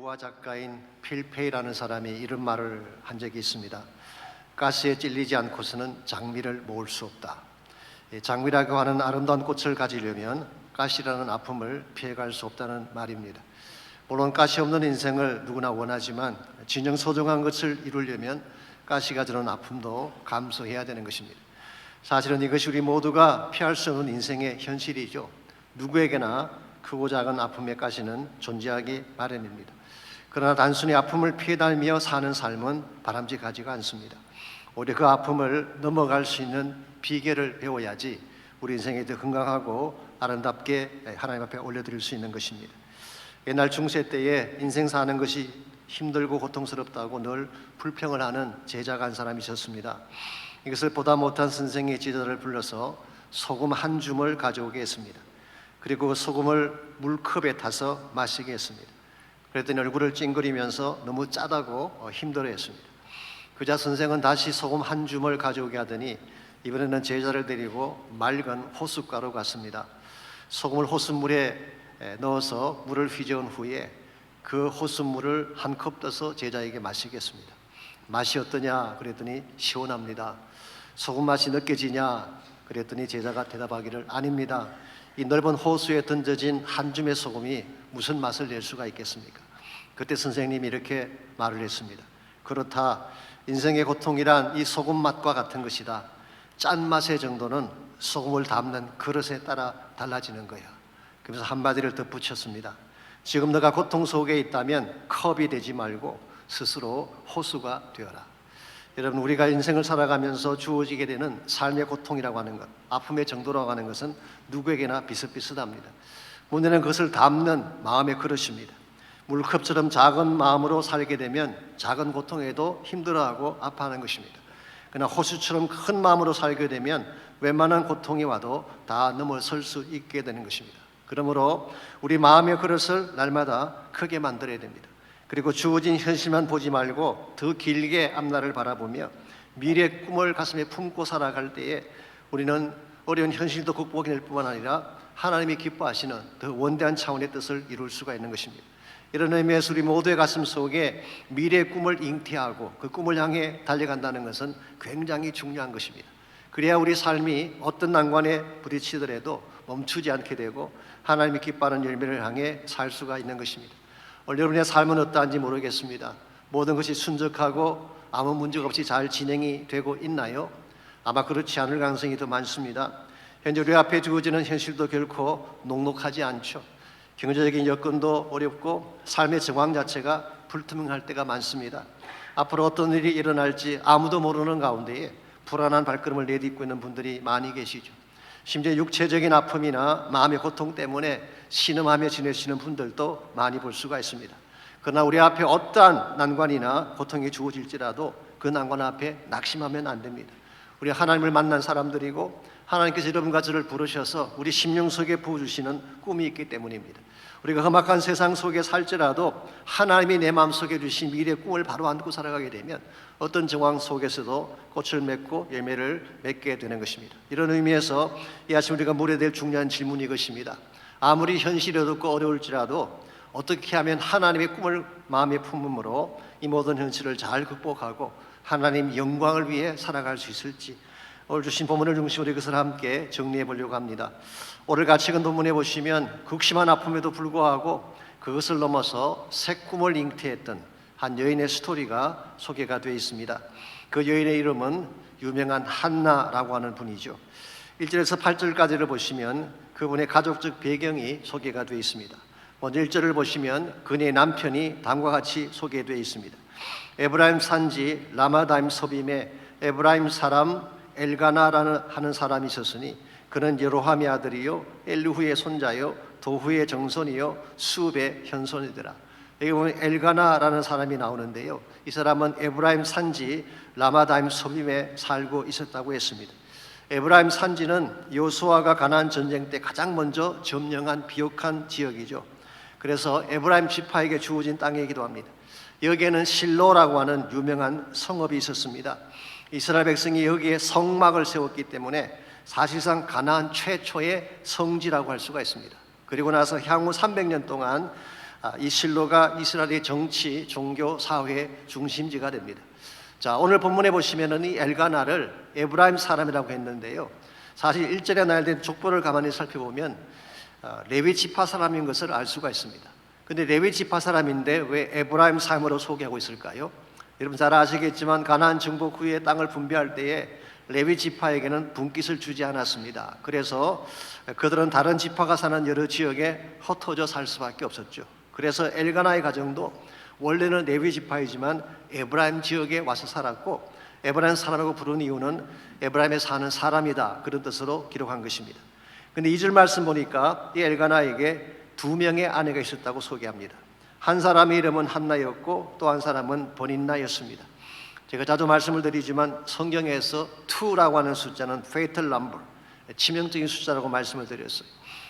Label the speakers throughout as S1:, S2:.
S1: 연구와 작가인 필 페이라는 사람이 이런 말을 한 적이 있습니다. 가시에 찔리지 않고서는 장미를 모을 수 없다. 장미라고 하는 아름다운 꽃을 가지려면 가시라는 아픔을 피해갈 수 없다는 말입니다. 물론 가시 없는 인생을 누구나 원하지만 진정 소중한 것을 이루려면 가시가 주는 아픔도 감수해야 되는 것입니다. 사실은 이것이 우리 모두가 피할 수 없는 인생의 현실이죠. 누구에게나 크고 작은 아픔의 가시는 존재하기 마련입니다. 그러나 단순히 아픔을 피해다니며 사는 삶은 바람직하지가 않습니다. 오히려 그 아픔을 넘어갈 수 있는 비결을 배워야지 우리 인생이 더 건강하고 아름답게 하나님 앞에 올려드릴 수 있는 것입니다. 옛날 중세 때에 인생 사는 것이 힘들고 고통스럽다고 늘 불평을 하는 제자가 한 사람이 있었습니다. 이것을 보다 못한 선생의 제자를 불러서 소금 한 줌을 가져오게 했습니다. 그리고 소금을 물컵에 타서 마시게 했습니다. 그랬더니 얼굴을 찡그리면서 너무 짜다고 힘들어했습니다. 그자 선생은 다시 소금 한 줌을 가져오게 하더니 이번에는 제자를 데리고 맑은 호숫가로 갔습니다. 소금을 호숫물에 넣어서 물을 휘저은 후에 그 호숫물을 한 컵 떠서 제자에게 마시겠습니다. 맛이 어떠냐 그랬더니 시원합니다. 소금 맛이 느껴지냐 그랬더니 제자가 대답하기를 아닙니다. 이 넓은 호수에 던져진 한 줌의 소금이 무슨 맛을 낼 수가 있겠습니까? 그때 선생님이 이렇게 말을 했습니다. 그렇다. 인생의 고통이란 이 소금 맛과 같은 것이다. 짠맛의 정도는 소금을 담는 그릇에 따라 달라지는 거야. 그래서 한마디를 덧붙였습니다. 지금 너가 고통 속에 있다면 컵이 되지 말고 스스로 호수가 되어라. 여러분, 우리가 인생을 살아가면서 주어지게 되는 삶의 고통이라고 하는 것, 아픔의 정도라고 하는 것은 누구에게나 비슷비슷합니다. 문제는 그것을 담는 마음의 그릇입니다. 물컵처럼 작은 마음으로 살게 되면 작은 고통에도 힘들어하고 아파하는 것입니다. 그러나 호수처럼 큰 마음으로 살게 되면 웬만한 고통이 와도 다 넘어설 수 있게 되는 것입니다. 그러므로 우리 마음의 그릇을 날마다 크게 만들어야 됩니다. 그리고 주어진 현실만 보지 말고 더 길게 앞날을 바라보며 미래의 꿈을 가슴에 품고 살아갈 때에 우리는 어려운 현실도 극복해낼 뿐만 아니라 하나님이 기뻐하시는 더 원대한 차원의 뜻을 이룰 수가 있는 것입니다. 이런 의미에서 우리 모두의 가슴 속에 미래의 꿈을 잉태하고 그 꿈을 향해 달려간다는 것은 굉장히 중요한 것입니다. 그래야 우리 삶이 어떤 난관에 부딪히더라도 멈추지 않게 되고 하나님이 기뻐하는 열매를 향해 살 수가 있는 것입니다. 오늘 여러분의 삶은 어떠한지 모르겠습니다. 모든 것이 순적하고 아무 문제가 없이 잘 진행이 되고 있나요? 아마 그렇지 않을 가능성이 더 많습니다. 현재 우리 앞에 주어지는 현실도 결코 녹록하지 않죠. 경제적인 여건도 어렵고 삶의 정황 자체가 불투명할 때가 많습니다. 앞으로 어떤 일이 일어날지 아무도 모르는 가운데에 불안한 발걸음을 내딛고 있는 분들이 많이 계시죠. 심지어 육체적인 아픔이나 마음의 고통 때문에 신음하며 지내시는 분들도 많이 볼 수가 있습니다. 그러나 우리 앞에 어떠한 난관이나 고통이 주어질지라도 그 난관 앞에 낙심하면 안 됩니다. 우리 하나님을 만난 사람들이고 하나님께서 여러분과 저를 부르셔서 우리 심령 속에 부어주시는 꿈이 있기 때문입니다. 우리가 험악한 세상 속에 살지라도 하나님이 내 마음속에 주신 미래의 꿈을 바로 안고 살아가게 되면 어떤 정황 속에서도 꽃을 맺고 열매를 맺게 되는 것입니다. 이런 의미에서 이 아침 우리가 물어야 될 중요한 질문이 이것입니다. 아무리 현실이 어렵고 어려울지라도 어떻게 하면 하나님의 꿈을 마음에 품음으로 이 모든 현실을 잘 극복하고 하나님 영광을 위해 살아갈 수 있을지 오늘 주신 본문을 중심으로 이것을 함께 정리해 보려고 합니다. 오늘 같이 읽은 본문에 보시면 극심한 아픔에도 불구하고 그것을 넘어서 새 꿈을 잉태했던 한 여인의 스토리가 소개가 되어 있습니다. 그 여인의 이름은 유명한 한나라고 하는 분이죠. 1절에서 8절까지를 보시면 그분의 가족적 배경이 소개가 되어 있습니다. 먼저 1절을 보시면 그녀의 남편이 다음과 같이 소개되어 있습니다. 에브라임 산지 라마다임 소빔에 에브라임 사람 엘가나라는 하는 사람이 있었으니 그는 여로함의 아들이요 엘루후의 손자요 도후의 정손이요 수읍의 현손이더라. 여기 보면 엘가나라는 사람이 나오는데요, 이 사람은 에브라임 산지 라마다임 소빔에 살고 있었다고 했습니다. 에브라임 산지는 여호수아가 가나안 전쟁 때 가장 먼저 점령한 비옥한 지역이죠. 그래서 에브라임 지파에게 주어진 땅이기도 합니다. 여기에는 실로라고 하는 유명한 성읍이 있었습니다. 이스라엘 백성이 여기에 성막을 세웠기 때문에 사실상 가나안 최초의 성지라고 할 수가 있습니다. 그리고 나서 향후 300년 동안 이 실로가 이스라엘의 정치, 종교, 사회의 중심지가 됩니다. 자, 오늘 본문에 보시면은 이 엘가나를 에브라임 사람이라고 했는데요. 사실 1절에 나열된 족보를 가만히 살펴보면 레위 지파 사람인 것을 알 수가 있습니다. 근데 레위 지파 사람인데 왜 에브라임 사람으로 소개하고 있을까요? 여러분 잘 아시겠지만 가나안 정복 후에 땅을 분배할 때에 레위 지파에게는 분깃을 주지 않았습니다. 그래서 그들은 다른 지파가 사는 여러 지역에 흩어져 살 수밖에 없었죠. 그래서 엘가나의 가정도 원래는 레위 지파이지만 에브라임 지역에 와서 살았고, 에브라임 사람이라고 부른 이유는 에브라임에 사는 사람이다, 그런 뜻으로 기록한 것입니다. 근데 2절 말씀 보니까 이 엘가나에게 2명의 아내가 있었다고 소개합니다. 한 사람의 이름은 한나였고 또 한 사람은 버닌나였습니다. 제가 자주 말씀을 드리지만 성경에서 2라고 하는 숫자는 fatal number, 치명적인 숫자라고 말씀을 드렸어요.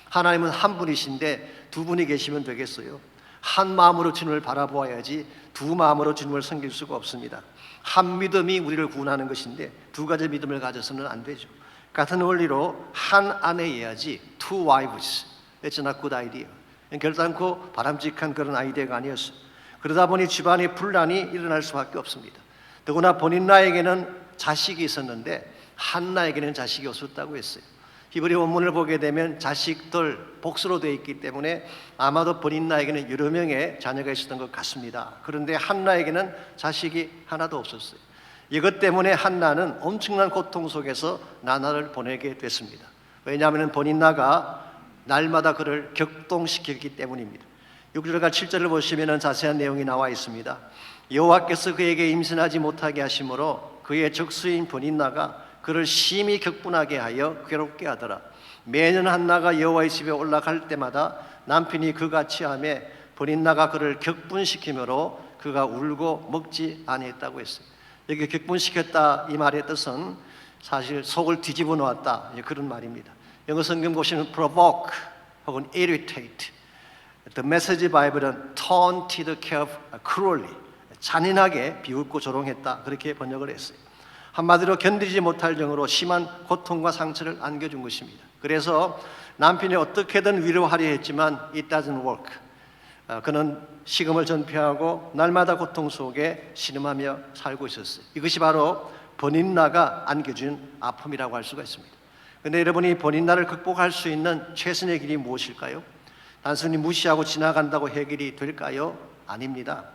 S1: 하나님은 한 분이신데 두 분이 계시면 되겠어요? 한 마음으로 주님을 바라보아야지 두 마음으로 주님을 섬길 수가 없습니다. 한 믿음이 우리를 구원하는 것인데 두 가지 믿음을 가져서는 안 되죠. 같은 원리로 한 아내여야지 two wives, it's not good idea. 결단코 바람직한 그런 아이디어가 아니었어요. 그러다 보니 집안에 분란이 일어날 수밖에 없습니다. 더구나 본인나에게는 자식이 있었는데 한나에게는 자식이 없었다고 했어요. 히브리 원문을 보게 되면 자식들 복수로 되어 있기 때문에 아마도 본인나에게는 여러 명의 자녀가 있었던 것 같습니다. 그런데 한나에게는 자식이 하나도 없었어요. 이것 때문에 한나는 엄청난 고통 속에서 나날을 보내게 됐습니다. 왜냐하면 본인나가 날마다 그를 격동시켰기 때문입니다. 6절과 7절을 보시면 자세한 내용이 나와 있습니다. 여호와께서 그에게 임신하지 못하게 하심으로 그의 적수인 본인나가 그를 심히 격분하게 하여 괴롭게 하더라. 매년 한나가 여호와의 집에 올라갈 때마다 남편이 그같이 하며 본인나가 그를 격분시키므로 그가 울고 먹지 아니했다고 했어요. 여기 격분시켰다 이 말의 뜻은 사실 속을 뒤집어 놓았다, 그런 말입니다. 영어 성경 보시면 provoke 혹은 irritate. The Message Bible은 taunted cruelly, 잔인하게 비웃고 조롱했다, 그렇게 번역을 했어요. 한마디로 견디지 못할 정도로 심한 고통과 상처를 안겨준 것입니다. 그래서 남편이 어떻게든 위로하려 했지만 it doesn't work. 그는 식음을 전폐하고 날마다 고통 속에 신음하며 살고 있었어요. 이것이 바로 버닌나가 안겨준 아픔이라고 할 수가 있습니다. 그런데 여러분이 버닌나를 극복할 수 있는 최선의 길이 무엇일까요? 단순히 무시하고 지나간다고 해결이 될까요? 아닙니다.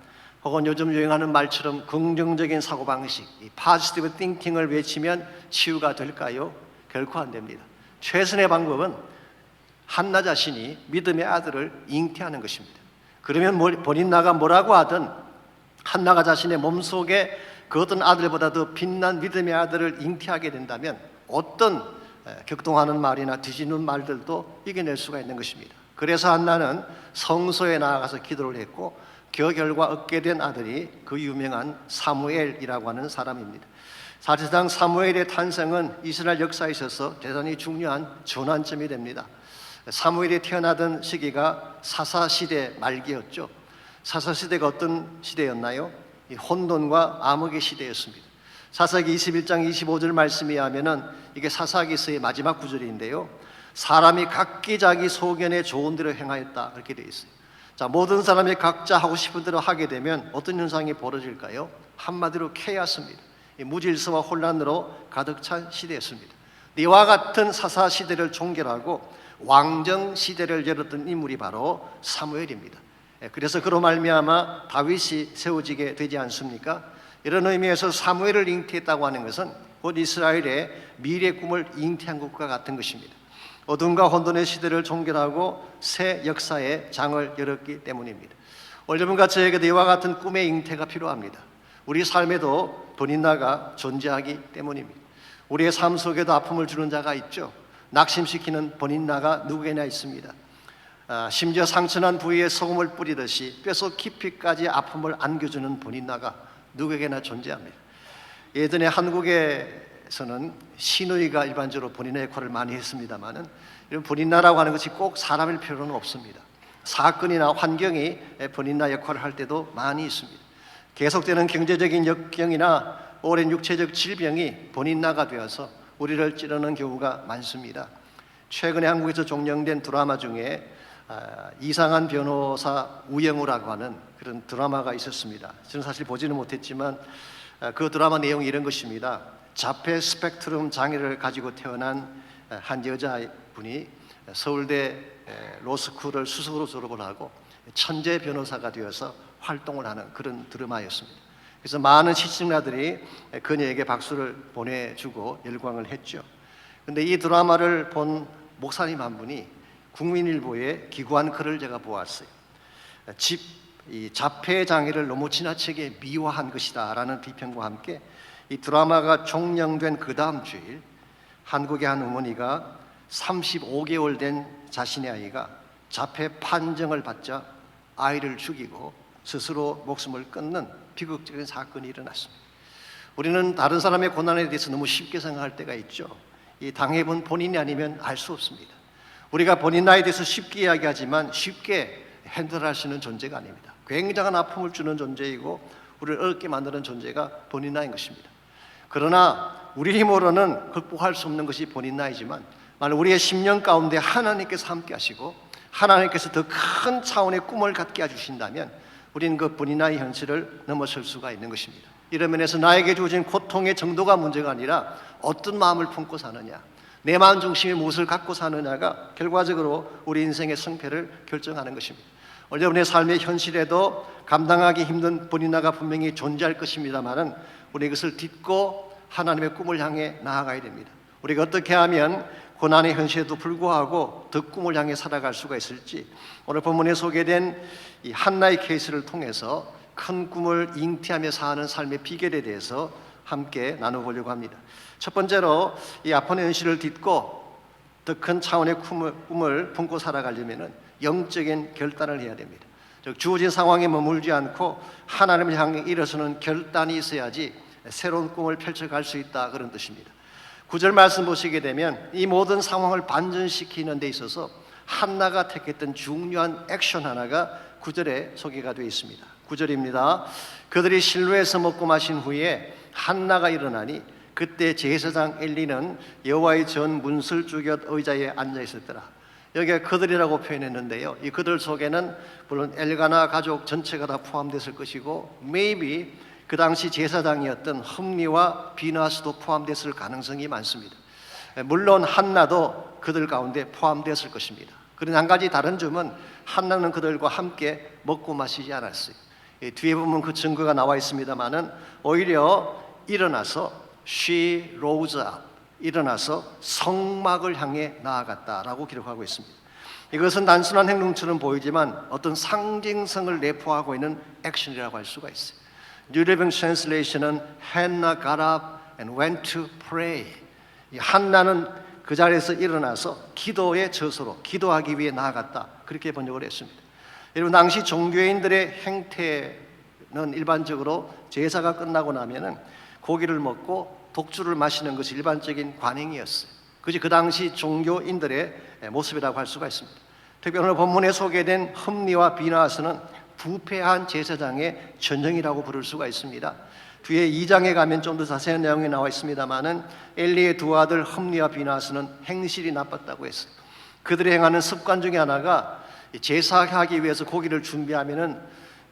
S1: 혹은 요즘 유행하는 말처럼 긍정적인 사고방식, 이 positive thinking을 외치면 치유가 될까요? 결코 안 됩니다. 최선의 방법은 한나 자신이 믿음의 아들을 잉태하는 것입니다. 그러면 본인나가 뭐라고 하든 한나가 자신의 몸속에 그 어떤 아들보다 더 빛난 믿음의 아들을 잉태하게 된다면 어떤 격동하는 말이나 뒤집는 말들도 이겨낼 수가 있는 것입니다. 그래서 한나는 성소에 나아가서 기도를 했고 그 결과 얻게 된 아들이 그 유명한 사무엘이라고 하는 사람입니다. 사실상 사무엘의 탄생은 이스라엘 역사에 있어서 대단히 중요한 전환점이 됩니다. 사무엘이 태어나던 시기가 사사시대 말기였죠. 사사시대가 어떤 시대였나요? 혼돈과 암흑의 시대였습니다. 사사기 21장 25절 말씀에 하면은 이게 사사기서의 마지막 구절인데요. 사람이 각기 자기 소견에 좋은 대로 행하였다, 그렇게 되어 있어요. 자, 모든 사람이 각자 하고 싶은 대로 하게 되면 어떤 현상이 벌어질까요? 한마디로 케이오스입니다. 무질서와 혼란으로 가득 찬 시대였습니다. 이와 같은 사사 시대를 종결하고 왕정 시대를 열었던 인물이 바로 사무엘입니다. 그래서 그로 말미암아 다윗이 세워지게 되지 않습니까? 이런 의미에서 사무엘을 잉태했다고 하는 것은 곧 이스라엘의 미래 꿈을 잉태한 것과 같은 것입니다. 어둠과 혼돈의 시대를 종결하고 새 역사의 장을 열었기 때문입니다. 여러분과 저에게도 이와 같은 꿈의 잉태가 필요합니다. 우리 삶에도 본인나가 존재하기 때문입니다. 우리의 삶 속에도 아픔을 주는 자가 있죠. 낙심시키는 본인나가 누구에나 있습니다. 심지어 상처난 부위에 소금을 뿌리듯이 뼛속 깊이까지 아픔을 안겨주는 본인나가 누구에게나 존재합니다. 예전에 한국에서는 시누이가 일반적으로 본인의 역할을 많이 했습니다만은 이런 본인나라고 하는 것이 꼭 사람일 필요는 없습니다. 사건이나 환경이 본인나 역할을 할 때도 많이 있습니다. 계속되는 경제적인 역경이나 오랜 육체적 질병이 본인나가 되어서 우리를 찌르는 경우가 많습니다. 최근에 한국에서 종영된 드라마 중에 이상한 변호사 우영우라고 하는 그런 드라마가 있었습니다. 저는 사실 보지는 못했지만 그 드라마 내용이 이런 것입니다. 자폐 스펙트럼 장애를 가지고 태어난 한 여자분이 서울대 로스쿨을 수석으로 졸업을 하고 천재 변호사가 되어서 활동을 하는 그런 드라마였습니다. 그래서 많은 시청자들이 그녀에게 박수를 보내주고 열광을 했죠. 그런데 이 드라마를 본 목사님 한 분이 국민일보에 기고한 글을 제가 보았어요. 이 자폐 장애를 너무 지나치게 미화한 것이다라는 비평과 함께 이 드라마가 종영된 그 다음 주일 한국의 한 어머니가 35개월 된 자신의 아이가 자폐 판정을 받자 아이를 죽이고 스스로 목숨을 끊는 비극적인 사건이 일어났습니다. 우리는 다른 사람의 고난에 대해서 너무 쉽게 생각할 때가 있죠. 이 당해본 본인이 아니면 알 수 없습니다. 우리가 본인 나이에 대해서 쉽게 이야기하지만 쉽게 핸들할 수 있는 존재가 아닙니다. 굉장한 아픔을 주는 존재이고 우리를 어렵게 만드는 존재가 본인 나이인 것입니다. 그러나 우리 힘으로는 극복할 수 없는 것이 본인 나이지만 만약 우리의 심령 가운데 하나님께서 함께 하시고 하나님께서 더 큰 차원의 꿈을 갖게 해주신다면 우리는 그 본인 나이 현실을 넘어설 수가 있는 것입니다. 이런 면에서 나에게 주어진 고통의 정도가 문제가 아니라 어떤 마음을 품고 사느냐, 내 마음 중심에 무엇을 갖고 사느냐가 결과적으로 우리 인생의 승패를 결정하는 것입니다. 여러분의 삶의 현실에도 감당하기 힘든 본인나가 분명히 존재할 것입니다만은 우리 이것을 딛고 하나님의 꿈을 향해 나아가야 됩니다. 우리가 어떻게 하면 고난의 현실에도 불구하고 더 꿈을 향해 살아갈 수가 있을지 오늘 본문에 소개된 이 한나의 케이스를 통해서 큰 꿈을 잉태하며 사는 삶의 비결에 대해서 함께 나눠보려고 합니다. 첫 번째로 이 아픈 현실을 딛고 더 큰 차원의 꿈을 품고 살아가려면 영적인 결단을 해야 됩니다. 즉 주어진 상황에 머물지 않고 하나님을 향해 일어서는 결단이 있어야지 새로운 꿈을 펼쳐갈 수 있다, 그런 뜻입니다. 9절 말씀 보시게 되면 이 모든 상황을 반전시키는 데 있어서 한나가 택했던 중요한 액션 하나가 9절에 소개가 되어 있습니다. 9절입니다. 그들이 실로에서 먹고 마신 후에 한나가 일어나니 그때 제사장 엘리는 여호와의 전 문설 주곁 의자에 앉아 있었더라. 여기에 그들이라고 표현했는데요, 이 그들 속에는 물론 엘가나 가족 전체가 다 포함됐을 것이고 maybe 그 당시 제사장이었던 흠리와 비나스도 포함됐을 가능성이 많습니다. 물론 한나도 그들 가운데 포함됐을 것입니다. 그런데 한 가지 다른 점은 한나는 그들과 함께 먹고 마시지 않았어요. 뒤에 보면 그 증거가 나와 있습니다만은 오히려 일어나서 she rose up, 일어나서 성막을 향해 나아갔다라고 기록하고 있습니다. 이것은 단순한 행동처럼 보이지만 어떤 상징성을 내포하고 있는 액션이라고 할 수가 있어요. New Living Translation은 Hannah got up and went to pray. 이 한나는 그 자리에서 일어나서 기도의 저소로 기도하기 위해 나아갔다, 그렇게 번역을 했습니다. 여러분, 당시 종교인들의 행태는 일반적으로 제사가 끝나고 나면은 고기를 먹고 독주를 마시는 것이 일반적인 관행이었어요. 그것이 그 당시 종교인들의 모습이라고 할 수가 있습니다. 특히 오늘 본문에 소개된 흠리와 비나스는 부패한 제사장의 전형이라고 부를 수가 있습니다. 뒤에 2장에 가면 좀 더 자세한 내용이 나와 있습니다만은 엘리의 두 아들 흠리와 비나스는 행실이 나빴다고 했어요. 그들이 행하는 습관 중에 하나가 제사하기 위해서 고기를 준비하면은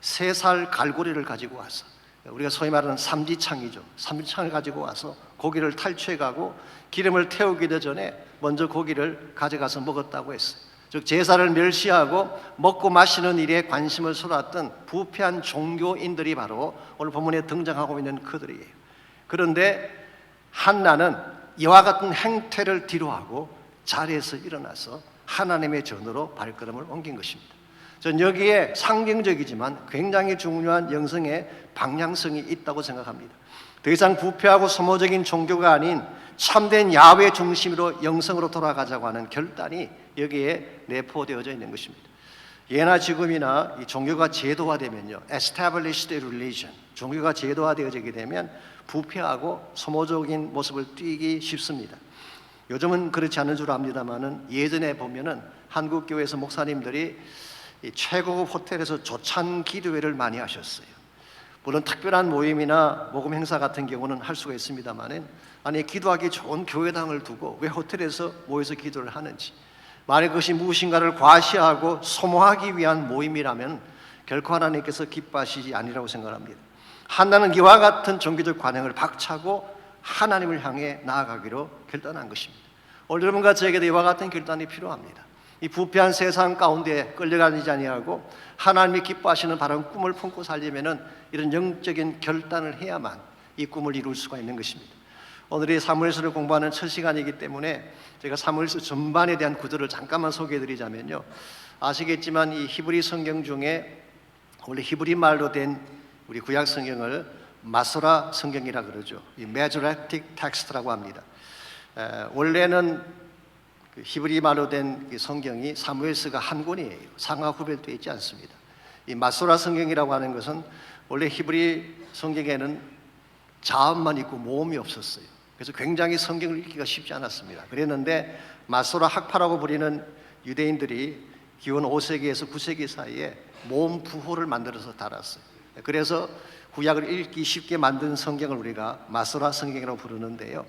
S1: 3살 갈고리를 가지고 와서, 우리가 소위 말하는 삼지창이죠, 삼지창을 가지고 와서 고기를 탈취해가고 기름을 태우기도 전에 먼저 고기를 가져가서 먹었다고 했어요. 즉 제사를 멸시하고 먹고 마시는 일에 관심을 쏟았던 부패한 종교인들이 바로 오늘 본문에 등장하고 있는 그들이에요. 그런데 한나는 이와 같은 행태를 뒤로하고 자리에서 일어나서 하나님의 전으로 발걸음을 옮긴 것입니다. 전 여기에 상징적이지만 굉장히 중요한 영성의 방향성이 있다고 생각합니다. 더 이상 부패하고 소모적인 종교가 아닌 참된 야훼 중심으로 영성으로 돌아가자고 하는 결단이 여기에 내포되어져 있는 것입니다. 예나 지금이나 이 종교가 제도화되면요, established religion, 종교가 제도화되어지게 되면 부패하고 소모적인 모습을 띠기 쉽습니다. 요즘은 그렇지 않은 줄 압니다만은 예전에 보면은 한국 교회에서 목사님들이 이 최고급 호텔에서 조찬 기도회를 많이 하셨어요. 물론 특별한 모임이나 모금 행사 같은 경우는 할 수가 있습니다만은, 아니 기도하기 좋은 교회당을 두고 왜 호텔에서 모여서 기도를 하는지, 만약 그것이 무엇인가를 과시하고 소모하기 위한 모임이라면 결코 하나님께서 기뻐하시지 아니라고 생각합니다. 한나는 이와 같은 종교적 관행을 박차고 하나님을 향해 나아가기로 결단한 것입니다. 오늘 여러분과 저에게도 이와 같은 결단이 필요합니다. 이 부패한 세상 가운데 끌려가지 아니하고 하나님이 기뻐하시는 바른 꿈을 품고 살려면은 이런 영적인 결단을 해야만 이 꿈을 이룰 수가 있는 것입니다. 오늘이 사무엘서를 공부하는 첫 시간이기 때문에 제가 사무엘서 전반에 대한 구조를 잠깐만 소개해드리자면요, 아시겠지만 이 히브리 성경 중에 원래 히브리 말로 된 우리 구약 성경을 마소라 성경이라 그러죠. 이 메조레틱 텍스트라고 합니다. 원래는 그 히브리 말로 된 성경이 사무엘서가 한 권이에요. 상하 후별되어 있지 않습니다. 이 마소라 성경이라고 하는 것은 원래 히브리 성경에는 자음만 있고 모음이 없었어요. 그래서 굉장히 성경을 읽기가 쉽지 않았습니다. 그랬는데 마소라 학파라고 부리는 유대인들이 기원 5세기에서 9세기 사이에 모음 부호를 만들어서 달았어요. 그래서 구약을 읽기 쉽게 만든 성경을 우리가 마소라 성경이라고 부르는데요,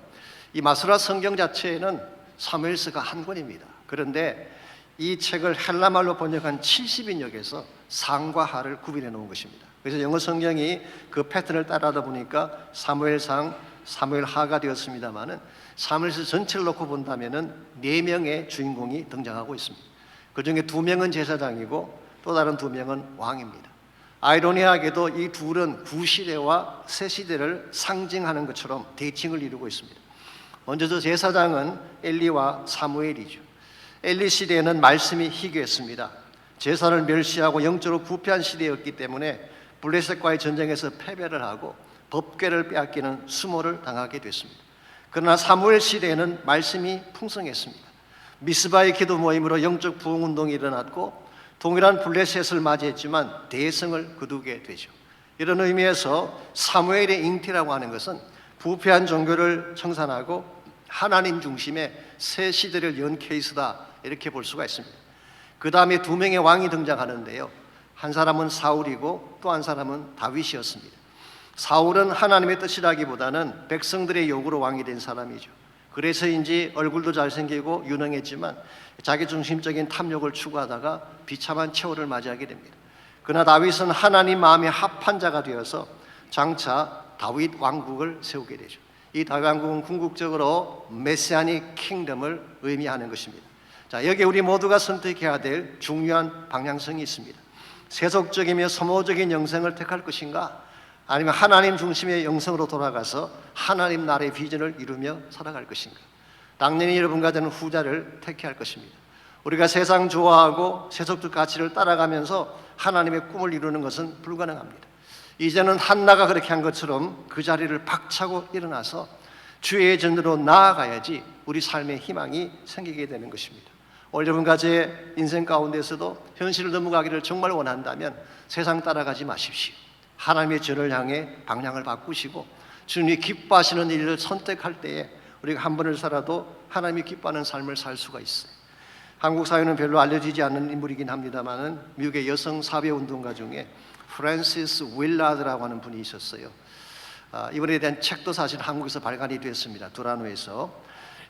S1: 이 마소라 성경 자체에는 사무엘서가 한 권입니다. 그런데 이 책을 헬라말로 번역한 70인역에서 상과 하를 구분해 놓은 것입니다. 그래서 영어 성경이 그 패턴을 따라하다 보니까 사무엘상, 사무엘하가 되었습니다마는 사무엘서 전체를 놓고 본다면은 4명의 주인공이 등장하고 있습니다. 그 중에 2명은 제사장이고 또 다른 2명은 왕입니다. 아이러니하게도 이 둘은 구시대와 새시대를 상징하는 것처럼 대칭을 이루고 있습니다. 먼저 저 제사장은 엘리와 사무엘이죠. 엘리 시대에는 말씀이 희귀했습니다. 제사를 멸시하고 영적으로 부패한 시대였기 때문에 블레셋과의 전쟁에서 패배를 하고 법궤를 빼앗기는 수모를 당하게 됐습니다. 그러나 사무엘 시대에는 말씀이 풍성했습니다. 미스바의 기도 모임으로 영적 부흥 운동이 일어났고 동일한 블레셋을 맞이했지만 대성을 거두게 되죠. 이런 의미에서 사무엘의 잉태라고 하는 것은 부패한 종교를 청산하고 하나님 중심의 새 시대를 연 케이스다, 이렇게 볼 수가 있습니다. 그 다음에 2명의 왕이 등장하는데요, 한 사람은 사울이고 또 한 사람은 다윗이었습니다. 사울은 하나님의 뜻이라기보다는 백성들의 요구로 왕이 된 사람이죠. 그래서인지 얼굴도 잘생기고 유능했지만 자기중심적인 탐욕을 추구하다가 비참한 최후를 맞이하게 됩니다. 그러나 다윗은 하나님 마음에 합한 자가 되어서 장차 다윗 왕국을 세우게 되죠. 이 다윗 왕국은 궁극적으로 메시아닉 킹덤을 의미하는 것입니다. 자, 여기에 우리 모두가 선택해야 될 중요한 방향성이 있습니다. 세속적이며 소모적인 영생을 택할 것인가, 아니면 하나님 중심의 영성으로 돌아가서 하나님 나라의 비전을 이루며 살아갈 것인가. 당연히 여러분과 저는 후자를 택해야 할 것입니다. 우리가 세상 좋아하고 세속적 가치를 따라가면서 하나님의 꿈을 이루는 것은 불가능합니다. 이제는 한나가 그렇게 한 것처럼 그 자리를 박차고 일어나서 주의 전으로 나아가야지 우리 삶의 희망이 생기게 되는 것입니다. 오늘 여러분과 제 인생 가운데서도 현실을 넘어가기를 정말 원한다면 세상 따라가지 마십시오. 하나님의 전을 향해 방향을 바꾸시고 주님이 기뻐하시는 일을 선택할 때에 우리가 한 번을 살아도 하나님이 기뻐하는 삶을 살 수가 있어요. 한국 사회는 별로 알려지지 않는 인물이긴 합니다만은 미국의 여성 사회 운동가 중에 프랜시스 윌라드라고 하는 분이 있었어요. 이분에 대한 책도 사실 한국에서 발간이 됐습니다. 두라노에서.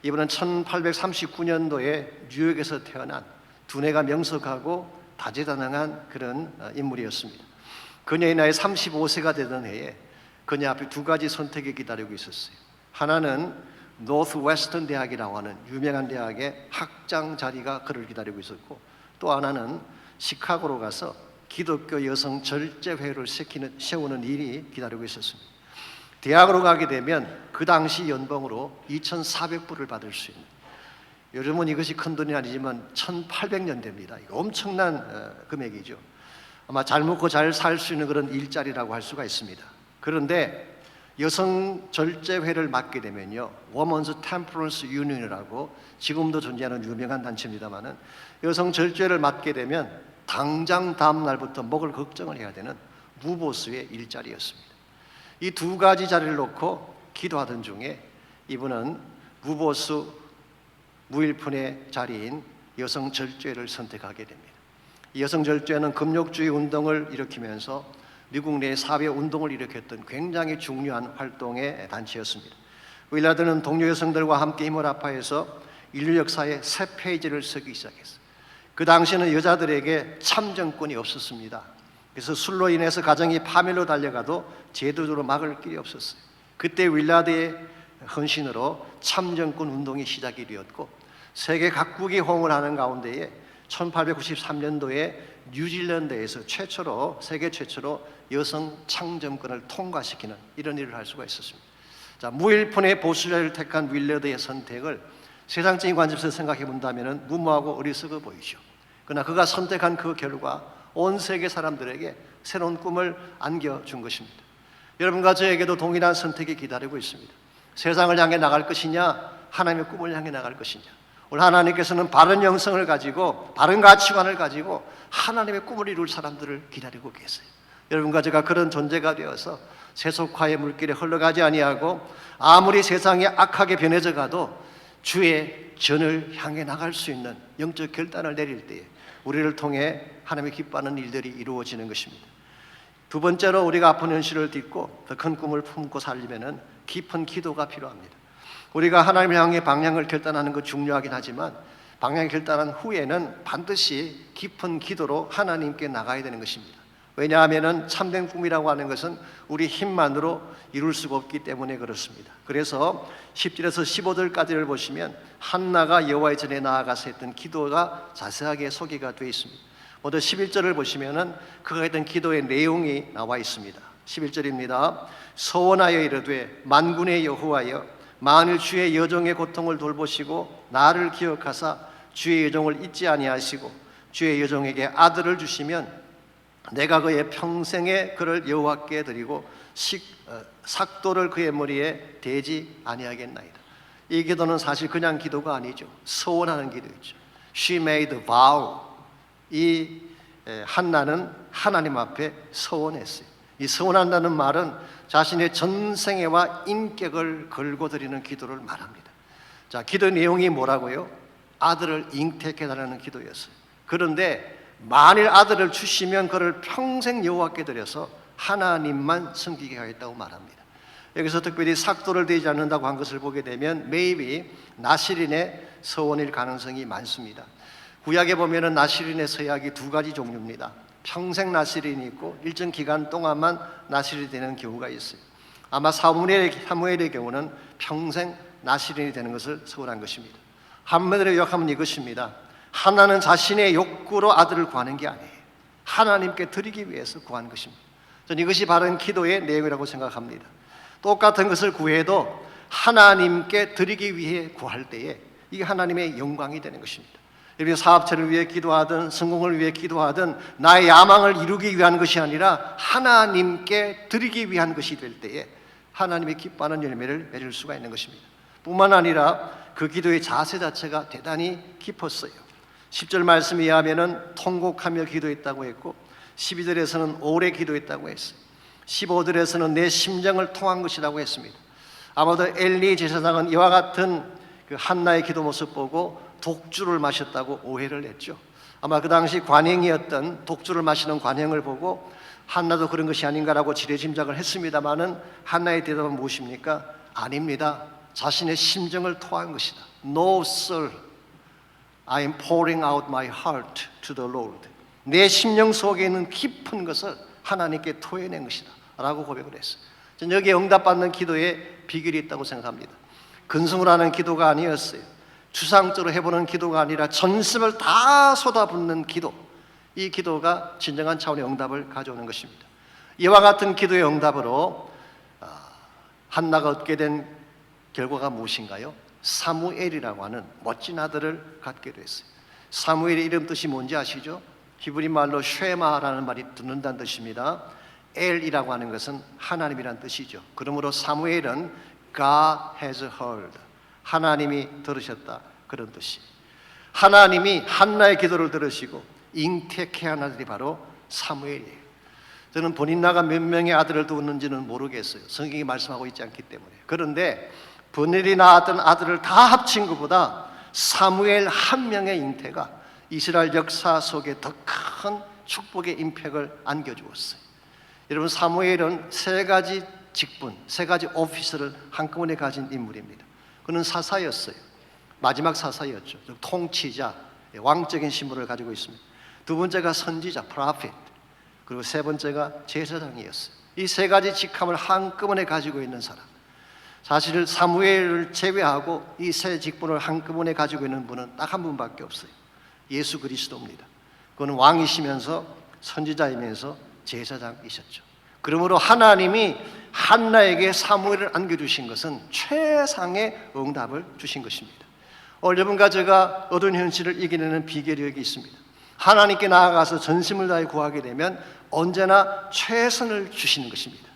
S1: 이분은 1839년도에 뉴욕에서 태어난 두뇌가 명석하고 다재다능한 그런 인물이었습니다. 그녀의 나이 35세가 되던 해에 그녀 앞에 2가지 선택이 기다리고 있었어요. 하나는 노스웨스턴 대학이라고 하는 유명한 대학의 학장 자리가 그를 기다리고 있었고, 또 하나는 시카고로 가서 기독교 여성 절제회를 세우는 일이 기다리고 있었습니다. 대학으로 가게 되면 그 당시 연봉으로 2,400불을 받을 수 있는, 요즘은 이것이 큰 돈이 아니지만 1,800년대입니다. 이거 엄청난 금액이죠. 아마 잘 먹고 잘 살 수 있는 그런 일자리라고 할 수가 있습니다. 그런데 여성 절제회를 맡게 되면요, Women's Temperance Union이라고 지금도 존재하는 유명한 단체입니다만은, 여성 절제를 맡게 되면 당장 다음 날부터 먹을 걱정을 해야 되는 무보수의 일자리였습니다. 이 2가지 자리를 놓고 기도하던 중에 이분은 무보수 무일푼의 자리인 여성 절제를 선택하게 됩니다. 이 여성 절제는 금욕주의 운동을 일으키면서 미국 내 사회 운동을 일으켰던 굉장히 중요한 활동의 단체였습니다. 윌라드는 동료 여성들과 함께 힘을 합하여서 인류 역사의 새 페이지를 쓰기 시작했어요. 그 당시에는 여자들에게 참정권이 없었습니다. 그래서 술로 인해서 가정이 파멸로 달려가도 제도적으로 막을 길이 없었어요. 그때 윌라드의 헌신으로 참정권 운동이 시작이 되었고 세계 각국이 호응을 하는 가운데에 1893년도에 뉴질랜드에서 세계 최초로 여성 참정권을 통과시키는 이런 일을 할 수가 있었습니다. 자, 무일푼의 보수자를 택한 윌라드의 선택을 세상적인 관점에서 생각해 본다면 무모하고 어리석어 보이죠. 그러나 그가 선택한 그 결과 온 세계 사람들에게 새로운 꿈을 안겨준 것입니다. 여러분과 저에게도 동일한 선택이 기다리고 있습니다. 세상을 향해 나갈 것이냐, 하나님의 꿈을 향해 나갈 것이냐. 오늘 하나님께서는 바른 영성을 가지고 바른 가치관을 가지고 하나님의 꿈을 이룰 사람들을 기다리고 계세요. 여러분과 제가 그런 존재가 되어서 세속화의 물길에 흘러가지 아니하고 아무리 세상이 악하게 변해져 가도 주의 전을 향해 나갈 수 있는 영적 결단을 내릴 때에 우리를 통해 하나님의 기뻐하는 일들이 이루어지는 것입니다. 두 번째로 우리가 아픈 현실을 딛고 더 큰 꿈을 품고 살려면 깊은 기도가 필요합니다. 우리가 하나님을 향해 방향을 결단하는 것 중요하긴 하지만 방향을 결단한 후에는 반드시 깊은 기도로 하나님께 나가야 되는 것입니다. 왜냐하면 참된 꿈이라고 하는 것은 우리 힘만으로 이룰 수가 없기 때문에 그렇습니다. 그래서 10절에서 15절까지를 보시면 한나가 여호와의 전에 나아가서 했던 기도가 자세하게 소개가 되어 있습니다. 먼저 11절을 보시면 그가 했던 기도의 내용이 나와 있습니다. 11절입니다. 소원하여 이르되 만군의 여호와여 만일 주의 여종의 고통을 돌보시고 나를 기억하사 주의 여종을 잊지 아니하시고 주의 여종에게 아들을 주시면 내가 그의 평생에 그를 여호와께 드리고 삭도를 그의 머리에 대지 아니하겠나이다. 이 기도는 사실 그냥 기도가 아니죠. 소원하는 기도였죠. She made a vow. 이 한나는 하나님 앞에 소원했어요. 이 소원한다는 말은 자신의 전생애와 인격을 걸고 드리는 기도를 말합니다. 자, 기도 내용이 뭐라고요? 아들을 잉태해달라는 기도였어요. 그런데 만일 아들을 주시면 그를 평생 여호와께 드려서 하나님만 섬기게 하겠다고 말합니다. 여기서 특별히 삭도를 대지 않는다고 한 것을 보게 되면 maybe 나시린의 서원일 가능성이 많습니다. 구약에 보면은 나시린의 서약이 두 가지 종류입니다. 평생 나시린이 있고 일정 기간 동안만 나시린이 되는 경우가 있어요. 아마 사무엘의 경우는 평생 나시린이 되는 것을 서원한 것입니다. 한마디로 요약하면 이것입니다. 하나는 자신의 욕구로 아들을 구하는 게 아니에요. 하나님께 드리기 위해서 구한 것입니다. 저는 이것이 바른 기도의 내용이라고 생각합니다. 똑같은 것을 구해도 하나님께 드리기 위해 구할 때에 이게 하나님의 영광이 되는 것입니다. 여러분 사업체를 위해 기도하든 성공을 위해 기도하든 나의 야망을 이루기 위한 것이 아니라 하나님께 드리기 위한 것이 될 때에 하나님의 기뻐하는 열매를 맺을 수가 있는 것입니다. 뿐만 아니라 그 기도의 자세 자체가 대단히 깊었어요. 10절 말씀에 의하면 통곡하며 기도했다고 했고 12절에서는 오래 기도했다고 했어요. 15절에서는 내 심정을 통한 것이라고 했습니다. 아마도 엘리 제사장은 이와 같은 그 한나의 기도 모습 보고 독주를 마셨다고 오해를 했죠. 아마 그 당시 관행이었던 독주를 마시는 관행을 보고 한나도 그런 것이 아닌가라고 지레짐작을 했습니다마는 한나의 대답은 무엇입니까? 아닙니다. 자신의 심정을 토한 것이다. No sir, I am pouring out my heart to the Lord. 내 심령 속에 있는 깊은 것을 하나님께 토해낸 것이다 라고 고백을 했어요. 저는 여기에 응답받는 기도에 비결이 있다고 생각합니다. 근성으로 하는 기도가 아니었어요. 추상적으로 해보는 기도가 아니라 전심을 다 쏟아붓는 기도, 이 기도가 진정한 차원의 응답을 가져오는 것입니다. 이와 같은 기도의 응답으로 한나가 얻게 된 결과가 무엇인가요? 사무엘이라고 하는 멋진 아들을 갖게 됐어요. 사무엘의 이름 뜻이 뭔지 아시죠? 히브리 말로 쉐마라는 말이 듣는다는 뜻입니다. 엘이라고 하는 것은 하나님이란 뜻이죠. 그러므로 사무엘은 God has heard, 하나님이 들으셨다, 그런 뜻이. 하나님이 한나의 기도를 들으시고 잉태케 한 아들이 바로 사무엘이에요. 저는 본인 나가 몇 명의 아들을 두었는지는 모르겠어요. 성경이 말씀하고 있지 않기 때문에. 그런데 본인이 낳았던 아들을 다 합친 것보다 사무엘 한 명의 잉태가 이스라엘 역사 속에 더 큰 축복의 임팩을 안겨주었어요. 여러분, 사무엘은 세 가지 직분, 세 가지 오피스를 한꺼번에 가진 인물입니다. 그는 사사였어요. 마지막 사사였죠. 통치자, 왕적인 신분을 가지고 있습니다. 두 번째가 선지자, prophet. 그리고 세 번째가 제사장이었어요. 이 세 가지 직함을 한꺼번에 가지고 있는 사람. 사실 사무엘을 제외하고 이 세 직분을 한꺼번에 가지고 있는 분은 딱 한 분밖에 없어요. 예수 그리스도입니다. 그는 왕이시면서 선지자이면서 제사장이셨죠. 그러므로 하나님이 한나에게 사무엘을 안겨주신 것은 최상의 응답을 주신 것입니다. 여러분과 제가 어두운 현실을 이겨내는 비결이 여기 있습니다. 하나님께 나아가서 전심을 다해 구하게 되면 언제나 최선을 주시는 것입니다.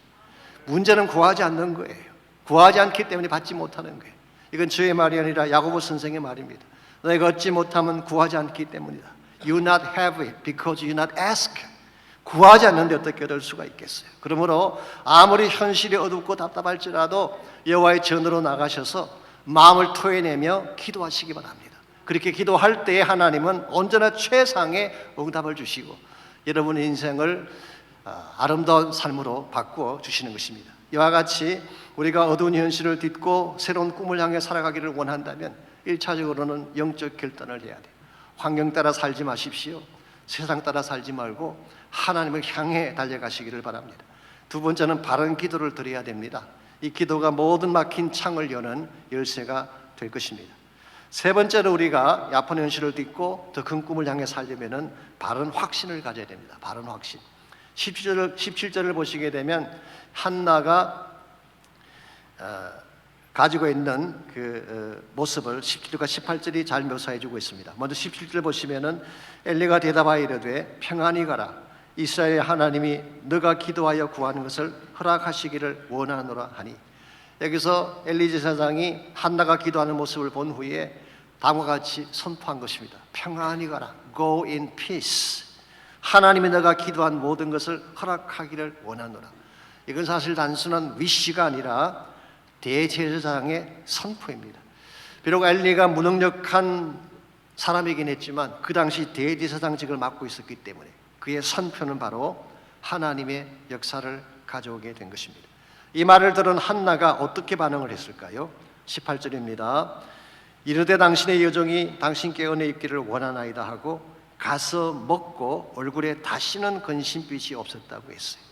S1: 문제는 구하지 않는 거예요. 구하지 않기 때문에 받지 못하는 거예요. 이건 저의 말이 아니라 야고보 선생의 말입니다. 너희가 얻지 못하면 구하지 않기 때문이다. You not have it because you not ask. 구하지 않는데 어떻게 얻을 수가 있겠어요? 그러므로 아무리 현실이 어둡고 답답할지라도 여호와의 전으로 나가셔서 마음을 토해내며 기도하시기 바랍니다. 그렇게 기도할 때에 하나님은 언제나 최상의 응답을 주시고 여러분의 인생을 아름다운 삶으로 바꾸어 주시는 것입니다. 이와 같이 우리가 어두운 현실을 딛고 새로운 꿈을 향해 살아가기를 원한다면 1차적으로는 영적 결단을 해야 돼요. 환경 따라 살지 마십시오. 세상 따라 살지 말고 하나님을 향해 달려가시기를 바랍니다. 두 번째는 바른 기도를 드려야 됩니다. 이 기도가 모든 막힌 창을 여는 열쇠가 될 것입니다. 세 번째로 우리가 아픈 현실을 딛고 더 큰 꿈을 향해 살려면 바른 확신을 가져야 됩니다. 바른 확신. 17절을 보시게 되면 한나가 가지고 있는 그 모습을 17절과 18절이 잘 묘사해주고 있습니다. 먼저 17절 보시면은 엘리가 대답하여 이르되 평안히 가라. 이스라엘의 하나님이 너가 기도하여 구하는 것을 허락하시기를 원하노라 하니. 여기서 엘리 제사장이 한나가 기도하는 모습을 본 후에 다음과 같이 선포한 것입니다. 평안히 가라. Go in peace. 하나님이 너가 기도한 모든 것을 허락하기를 원하노라. 이건 사실 단순한 위시가 아니라 대제사장의 선포입니다. 비록 엘리가 무능력한 사람이긴 했지만 그 당시 대제사장직을 맡고 있었기 때문에 그의 선포는 바로 하나님의 역사를 가져오게 된 것입니다. 이 말을 들은 한나가 어떻게 반응을 했을까요? 18절입니다. 이르되 당신의 여종이 당신께 은혜 입기를 원하나이다 하고 가서 먹고 얼굴에 다시는 근심빛이 없었다고 했어요.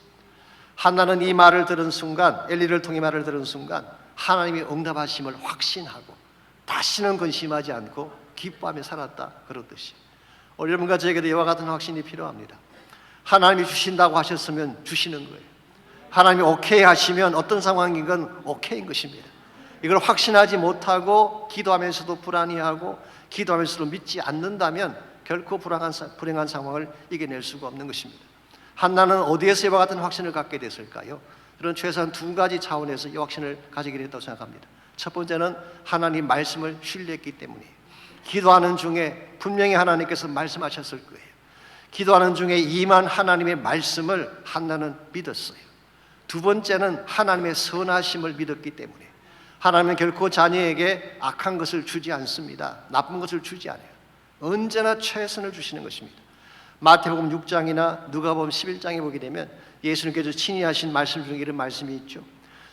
S1: 한나는 이 말을 들은 순간, 엘리를 통해 말을 들은 순간 하나님이 응답하심을 확신하고 다시는 근심하지 않고 기뻐하며 살았다, 그렇듯이 여러분과 저에게도 이와 같은 확신이 필요합니다. 하나님이 주신다고 하셨으면 주시는 거예요. 하나님이 오케이 하시면 어떤 상황이건 오케이인 것입니다. 이걸 확신하지 못하고 기도하면서도 불안해하고 기도하면서도 믿지 않는다면 결코 불행한 상황을 이겨낼 수가 없는 것입니다. 한나는 어디에서 이와 같은 확신을 갖게 됐을까요? 저는 최소한 두 가지 차원에서 이 확신을 가지게 됐다고 생각합니다. 첫 번째는 하나님 말씀을 신뢰했기 때문이에요. 기도하는 중에 분명히 하나님께서 말씀하셨을 거예요. 기도하는 중에 임한 하나님의 말씀을 한나는 믿었어요. 두 번째는 하나님의 선하심을 믿었기 때문에 하나님은 결코 자녀에게 악한 것을 주지 않습니다. 나쁜 것을 주지 않아요. 언제나 최선을 주시는 것입니다. 마태복음 6장이나 누가복음 11장에 보게 되면 예수님께서 친히 하신 말씀 중에 이런 말씀이 있죠.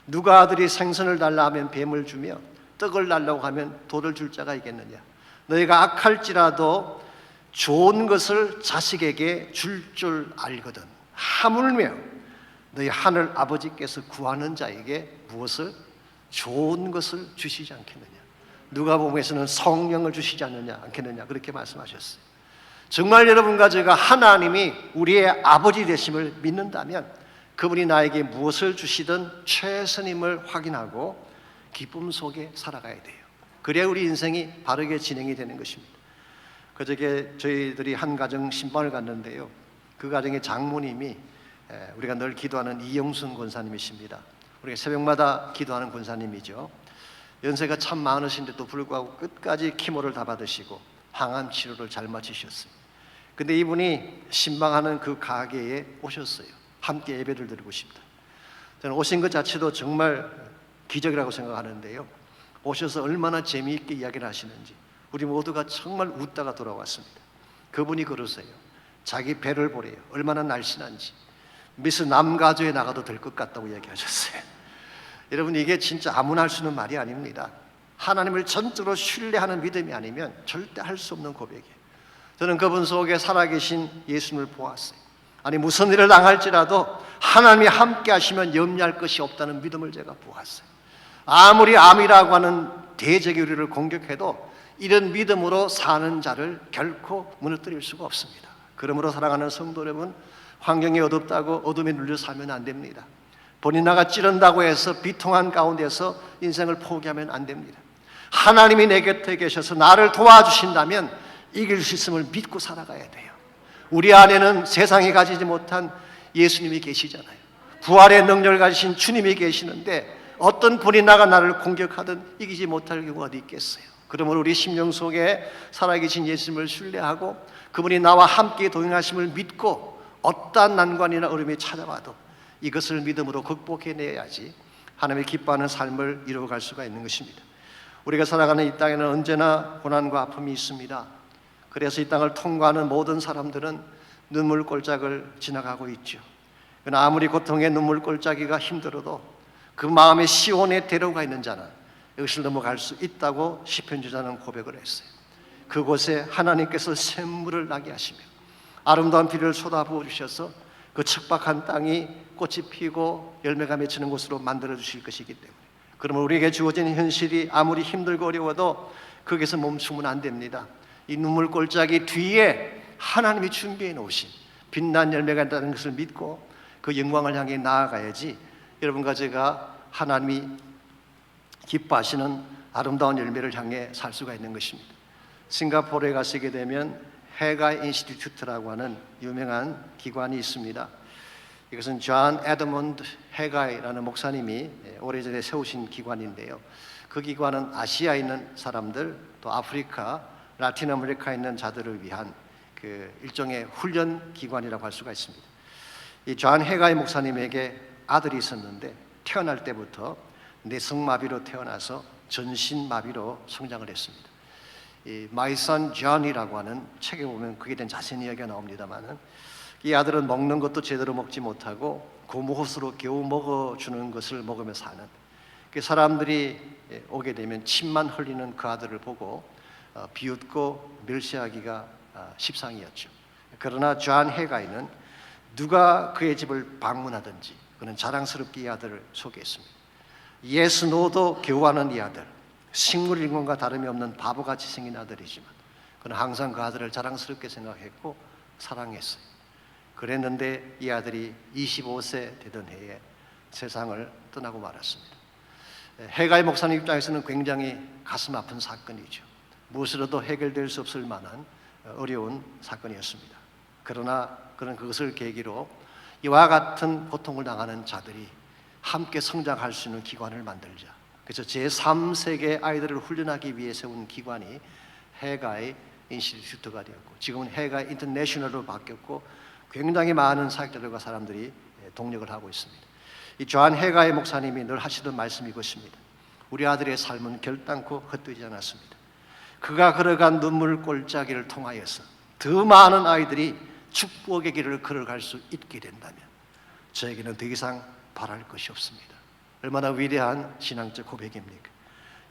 S1: 누가 아들이 생선을 달라 하면 뱀을 주며 떡을 달라고 하면 돌을 줄 자가 있겠느냐. 너희가 악할지라도 좋은 것을 자식에게 줄 알거든. 하물며 너희 하늘 아버지께서 구하는 자에게 무엇을? 좋은 것을 주시지 않겠느냐. 누가복음에서는 성령을 주시지 않겠느냐 그렇게 말씀하셨어요. 정말 여러분과 제가 하나님이 우리의 아버지 되심을 믿는다면 그분이 나에게 무엇을 주시든 최선임을 확인하고 기쁨 속에 살아가야 돼요. 그래야 우리 인생이 바르게 진행이 되는 것입니다. 그저께 저희들이 한 가정 신방을 갔는데요. 그 가정의 장모님이 우리가 늘 기도하는 이영순 권사님이십니다. 우리가 새벽마다 기도하는 권사님이죠. 연세가 참 많으신데도 불구하고 끝까지 키모를 다 받으시고 항암 치료를 잘 마치셨어요. 근데 이분이 신방하는 그 가게에 오셨어요. 함께 예배를 드리고 싶다. 저는 오신 것 자체도 정말 기적이라고 생각하는데요. 오셔서 얼마나 재미있게 이야기를 하시는지 우리 모두가 정말 웃다가 돌아왔습니다. 그분이 그러세요. 자기 배를 보래요. 얼마나 날씬한지. 미스 남가주에 나가도 될 것 같다고 얘기하셨어요. 여러분, 이게 진짜 아무나 할 수 있는 말이 아닙니다. 하나님을 전적으로 신뢰하는 믿음이 아니면 절대 할 수 없는 고백이에요. 저는 그분 속에 살아계신 예수님을 보았어요. 아니 무슨 일을 당할지라도 하나님이 함께 하시면 염려할 것이 없다는 믿음을 제가 보았어요. 아무리 암이라고 하는 대적이 우리를 공격해도 이런 믿음으로 사는 자를 결코 무너뜨릴 수가 없습니다. 그러므로 사랑하는 성도 여러분, 환경이 어둡다고 어둠에 눌려 살면 안 됩니다. 본인 나가 찌른다고 해서 비통한 가운데서 인생을 포기하면 안 됩니다. 하나님이 내 곁에 계셔서 나를 도와주신다면 이길 수 있음을 믿고 살아가야 돼요. 우리 안에는 세상이 가지지 못한 예수님이 계시잖아요. 부활의 능력을 가지신 주님이 계시는데 어떤 분이 나를 공격하든 이기지 못할 경우가 어디 있겠어요. 그러므로 우리 심령 속에 살아계신 예수님을 신뢰하고 그분이 나와 함께 동행하심을 믿고 어떠한 난관이나 어려움이 찾아와도 이것을 믿음으로 극복해내야지 하나님의 기뻐하는 삶을 이루어갈 수가 있는 것입니다. 우리가 살아가는 이 땅에는 언제나 고난과 아픔이 있습니다. 그래서 이 땅을 통과하는 모든 사람들은 눈물 골짜기를 지나가고 있죠. 그러나 아무리 고통의 눈물 골짜기가 힘들어도 그 마음의 시온에 데려가 있는 자는 이것을 넘어갈 수 있다고 시편주자는 고백을 했어요. 그곳에 하나님께서 샘물을 나게 하시며 아름다운 비를 쏟아부어 주셔서 그 척박한 땅이 꽃이 피고 열매가 맺히는 곳으로 만들어 주실 것이기 때문에, 그러면 우리에게 주어진 현실이 아무리 힘들고 어려워도 거기서 멈추면 안 됩니다. 이 눈물 골짜기 뒤에 하나님이 준비해 놓으신 빛난 열매가 있다는 것을 믿고 그 영광을 향해 나아가야지 여러분과 제가 하나님이 기뻐하시는 아름다운 열매를 향해 살 수가 있는 것입니다. 싱가포르에 가시게 되면 해가이 인스티튜트라고 하는 유명한 기관이 있습니다. 이것은 존 에드먼드 해가이라는 목사님이 오래전에 세우신 기관인데요. 그 기관은 아시아에 있는 사람들, 또 아프리카, 라틴 아메리카에 있는 자들을 위한 그 일종의 훈련 기관이라고 할 수가 있습니다. 이 존 해가이 목사님에게 아들이 있었는데 태어날 때부터 내성마비로 태어나서 전신마비로 성장을 했습니다. 이 My Son John이라고 하는 책에 보면 그에 대한 자세한 이야기가 나옵니다만은 이 아들은 먹는 것도 제대로 먹지 못하고 고무호수로 겨우 먹어주는 것을 먹으며 사는, 그 사람들이 오게 되면 침만 흘리는 그 아들을 보고 비웃고 멸시하기가 십상이었죠. 그러나 존 해가이는 누가 그의 집을 방문하든지 그는 자랑스럽게 이 아들을 소개했습니다. 예스 노도 교환하는 이 아들, 식물인간과 다름이 없는 바보같이 생긴 아들이지만 그는 항상 그 아들을 자랑스럽게 생각했고 사랑했어요. 그랬는데 이 아들이 25세 되던 해에 세상을 떠나고 말았습니다. 해가이 목사님 입장에서는 굉장히 가슴 아픈 사건이죠. 무엇으로도 해결될 수 없을 만한 어려운 사건이었습니다. 그러나 그는 그것을 계기로 이와 같은 고통을 당하는 자들이 함께 성장할 수 있는 기관을 만들자. 그래서 제3세계 아이들을 훈련하기 위해 세운 기관이 해가이 인스티튜트가 되었고 지금은 해가이 인터내셔널로 바뀌었고 굉장히 많은 사역자들과 사람들이 동력을 하고 있습니다. 이 존 해가이 목사님이 늘 하시던 말씀이 이것입니다. 우리 아들의 삶은 결단코 헛되지 않았습니다. 그가 걸어간 눈물 골짜기를 통하여서 더 많은 아이들이 축복의 길을 걸어갈 수 있게 된다면 저에게는 더 이상 바랄 것이 없습니다. 얼마나 위대한 신앙적 고백입니까?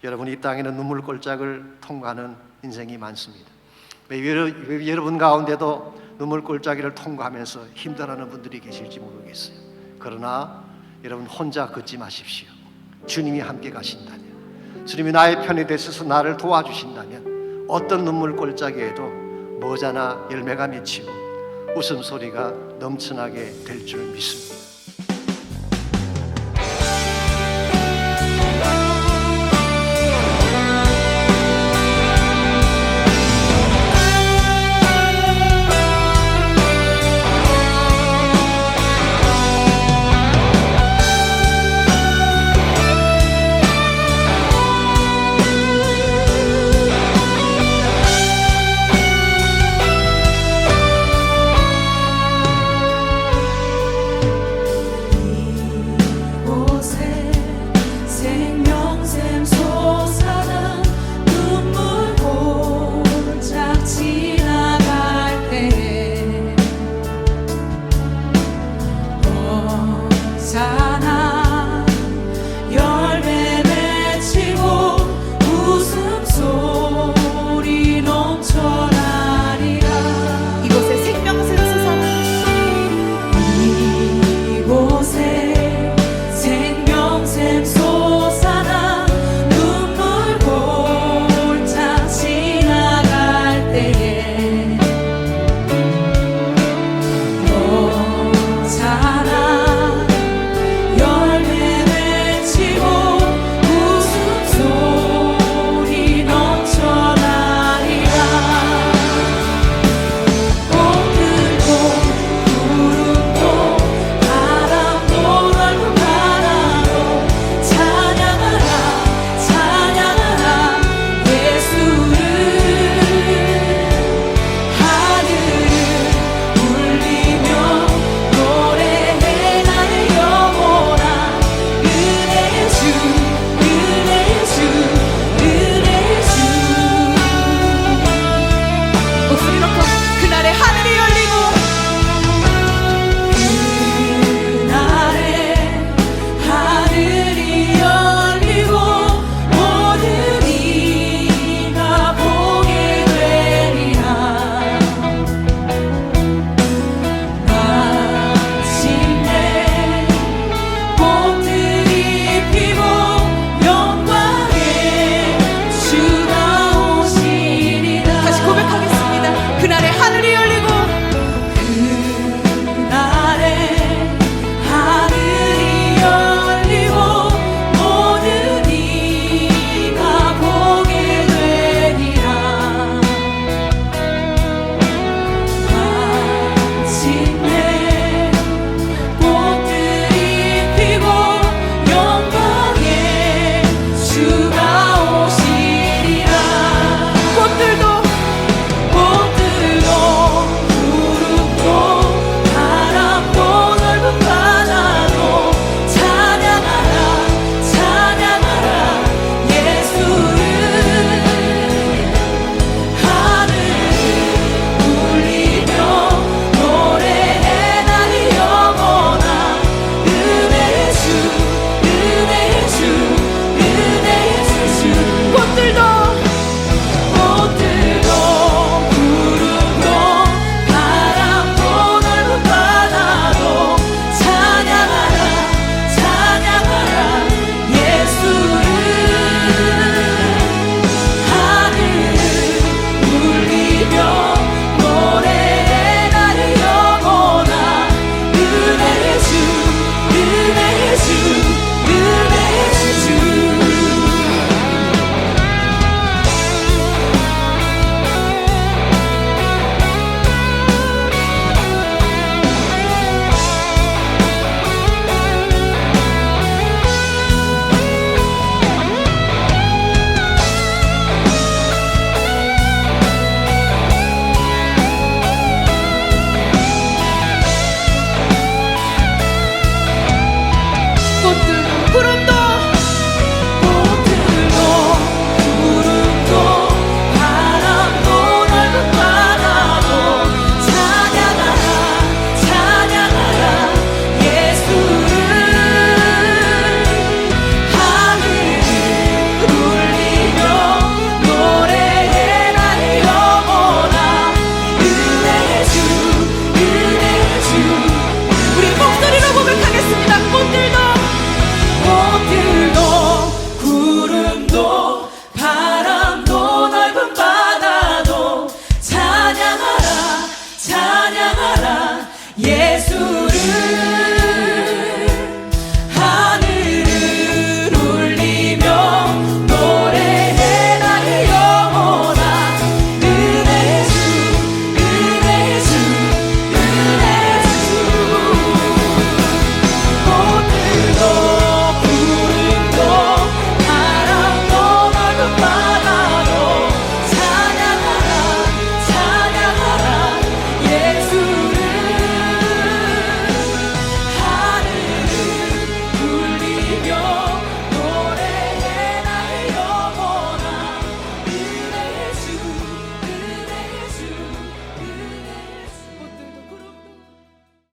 S1: 여러분, 이 땅에는 눈물 골짜기를 통과하는 인생이 많습니다. 여러분 가운데도 눈물 골짜기를 통과하면서 힘들어하는 분들이 계실지 모르겠어요. 그러나 여러분 혼자 걷지 마십시오. 주님이 함께 가신다면, 주님이 나의 편이 되셔서 나를 도와주신다면 어떤 눈물 골짜기에도 머자나 열매가 맺히고 웃음소리가 넘쳐나게 될 줄 믿습니다.
S2: 사